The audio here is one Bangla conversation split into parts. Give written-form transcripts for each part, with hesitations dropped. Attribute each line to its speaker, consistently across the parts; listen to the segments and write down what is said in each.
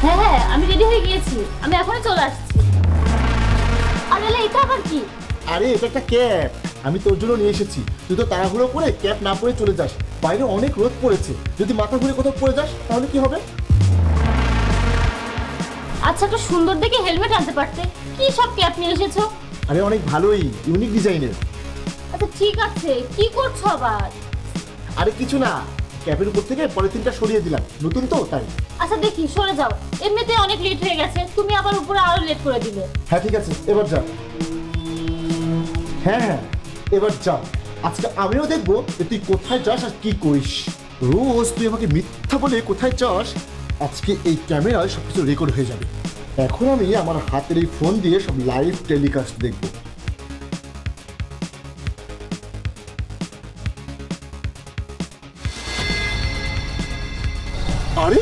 Speaker 1: হ্যাঁ হ্যাঁ, আমি রেডি হয়ে গিয়েছি, আমি এখনই চলে আসছি। আরে এটা আবার কি?
Speaker 2: আরে এটা একটা ক্যাপ, আমি তোর জন্য নিয়ে এসেছি। তুই তো তাড়াহুড়ো করে ক্যাপ না পরে চলে যাস, বাইরে অনেক রোদ পড়েছে, যদি মাথা ঘুরে কোথাও পড়ে যাস তাহলে কি হবে?
Speaker 1: আচ্ছা, একটা সুন্দর দেখে হেলমেট আনতে পারতে। কি সব ক্যাপ নিয়ে এসেছো?
Speaker 2: আরে অনেক ভালোই, ইউনিক ডিজাইনের।
Speaker 1: আচ্ছা ঠিক আছে, কি করছো আবার?
Speaker 2: আরে কিছু না, ক্যাপের উপর থেকে পলিথিনটা সরিয়ে দিলাম, নতুন তো তাই।
Speaker 1: আচ্ছা দেখি, সরে যাও, এমনিতে অনেক লেট হয়ে গেছে, তুমি আবার উপরে আরো লেট করে দিলে।
Speaker 2: হ্যাঁ ঠিক আছে, এবার যা। হ্যাঁ হ্যাঁ, এবার যা। আজকে আমিও দেখবো যে তুই কোথায় যাস আর কি করিস। রোজ তুই আমাকে মিথ্যা বলে কোথায় যাস, আজকে এই ক্যামেরায় সবকিছু রেকর্ড হয়ে যাবে। এখন আমি আমার হাতের এই ফোন দিয়ে সব লাইভ টেলিকাস্ট দেখবো। আরে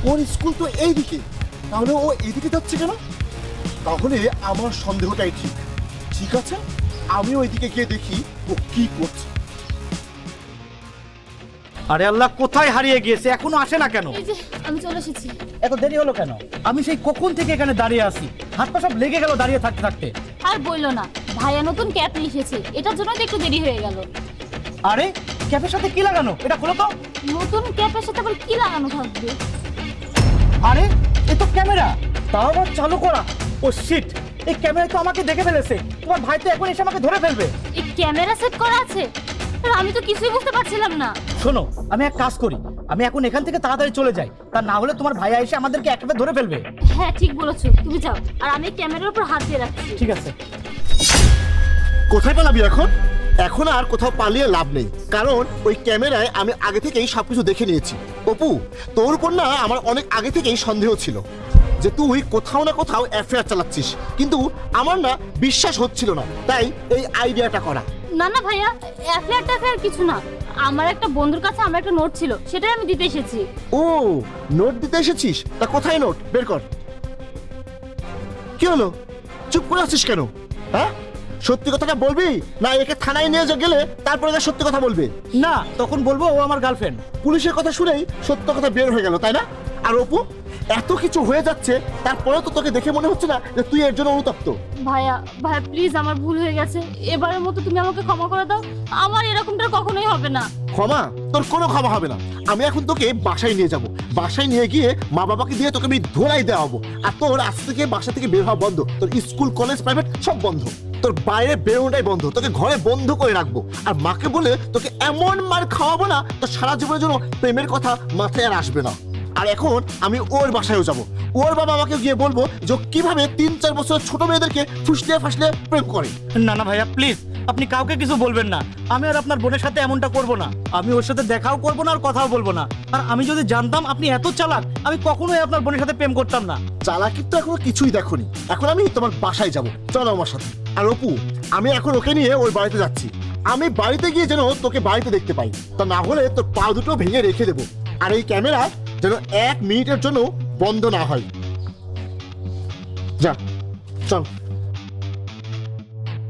Speaker 2: ওর স্কুল তো এইদিকে, তাহলে ও এইদিকে যাচ্ছে কেন? তাহলে আমার সন্দেহটাই ঠিক। ঠিক আছে, আমি ওইদিকে গিয়ে দেখি ও কি করছে।
Speaker 3: আরে আল্লাহ, কোথায় হারিয়ে গিয়েছে, এখনো আসে না কেন?
Speaker 1: এই যে আমি চলে এসেছি।
Speaker 3: এত দেরি হলো কেন? আমি সেই কখন থেকে এখানে দাঁড়িয়ে আছি, হাত পা সব লেগে গেল দাঁড়িয়ে থাকতে থাকতে।
Speaker 1: আর বইলো না, ভাইয়া নতুন ক্যাপ নিয়ে এসেছে, এটার জন্য তো একটু দেরি হয়ে গেল।
Speaker 3: আরে ক্যাপের সাথে কি লাগানো, এটা খোলো তো।
Speaker 1: নতুন ক্যাপের সাথে আবার কি লাগানো থাকবে?
Speaker 3: আরে এ তো ক্যামেরা, তাও আবার চালু করা। ও শিট, এই ক্যামেরা তো আমাকে দেখে ফেলেছে। তোমার ভাই তো এখন এসে আমাকে ধরে ফেলবে।
Speaker 1: এই ক্যামেরা সেট করা আছে? আর আমি তো কিছুই বুঝতে পারছিলাম না।
Speaker 3: শোনো, আমি এক কাজ করি, আমি এখন এখান থেকে তাড়াতাড়ি চলে যাই, তা না হলে তোমার ভাইয়া এসে আমাদেরকে একেবারে ধরে ফেলবে।
Speaker 1: হ্যাঁ ঠিক বলেছো, তুমি যাও, আর আমি ক্যামেরার উপর হাত দিয়ে রাখছি।
Speaker 3: ঠিক আছে।
Speaker 2: কোথায় পালাবি এখন? এখন আর কোথাও পালিয়ে লাভ নেই, কারণ ওই ক্যামেরায় আমি আগে থেকেই সবকিছু দেখে নিয়েছি। অপু, তোর উপর না আমার অনেক আগে থেকেই সন্দেহ ছিল যে তুই কোথাও না কোথাও অ্যাফেয়ার চালাচ্ছিস, কিন্তু আমার না বিশ্বাস হচ্ছিল না, তাই এই আইডিয়াটা করা।
Speaker 1: না না ভাইয়া, অ্যাফেয়ার কিছু না, আমার একটা বন্ধুর কাছে আমার একটা নোট ছিল, সেটাই আমি দিতে এসেছি।
Speaker 2: ও, নোট দিতে এসেছিস? তা কোথায় নোট, বের কর। কি হলো, চুপ করে আছিস কেন? হ্যাঁ, সত্যি কথাটা বলবি না একে থানায় নিয়ে গেলে তারপরে সত্যি কথা বলবে?
Speaker 3: না, তখন বলবো ও আমার গার্লফ্রেন্ড।
Speaker 2: পুলিশের কথা শুনেই সত্য কথা বের হয়ে গেল, তাই না? আর অপু, এত কিছু হয়ে যাচ্ছে তারপরেও তো তোকে দেখে মনে হচ্ছে না যে তুই এর জন্য অনুতপ্ত?
Speaker 1: ভাইয়া প্লিজ, আমার ভুল হয়ে গেছে, এবারের মতো তুমি আমাকে ক্ষমা করে দাও, আমার এরকমটা কখনোই হবে না।
Speaker 2: ক্ষমা? তোর কোনো ক্ষমা হবে না। আমি এখন তোকে বাসায় নিয়ে যাব, বাসায় নিয়ে গিয়ে মা বাবাকে দিয়ে তোকে আমি ধোলাই দেওয়া হবো, আর তোর আজ থেকে বাসা থেকে বের হওয়া বন্ধ, তোর স্কুল কলেজ প্রাইভেট সব বন্ধ, তোর বাইরে বেরোনোটাই বন্ধ, তোকে ঘরে বন্ধ করে রাখবো। আর মাকে বলে তোকে এমন মার খাওয়াবো না তোর সারা জীবনের জন্য প্রেমের কথা মাথায় আর আসবে না। আর এখন আমি ওর বাসায়ও যাব, ওর বাবা আমাকে গিয়ে বলবো যে কিভাবে 3-4 বছরের ছোট মেয়েদেরকে ফুসলে ফাসলে প্রেম করে।
Speaker 3: না না ভাইয়া প্লিজ, আপনি কাউকে কিছু বলবেন না, আমি আর আপনার বোনের সাথে এমনটা করব না, আমি ওর সাথে দেখাও করব না আর কথাও বলবো না। আর আমি যদি জানতাম আপনি এত চালাক, আমি কখনোই আপনার বোনের সাথে প্রেম করতাম না।
Speaker 2: চালাকি তো এখনো কিছুই দেখোনি, এখন আমি তোমার বাসায় যাব, চলো আমার সাথে। আর অপু, আমি এখন ওকে নিয়ে ওর বাড়িতে যাচ্ছি, আমি বাড়িতে গিয়ে যেন তোকে বাড়িতে দেখতে পাই, তা না হলে তোর পা দুটো ভেঙে রেখে দেবো। আর এই ক্যামেরা যেন 1 মিনিটের জন্য বন্ধ না হয়। যা, চল।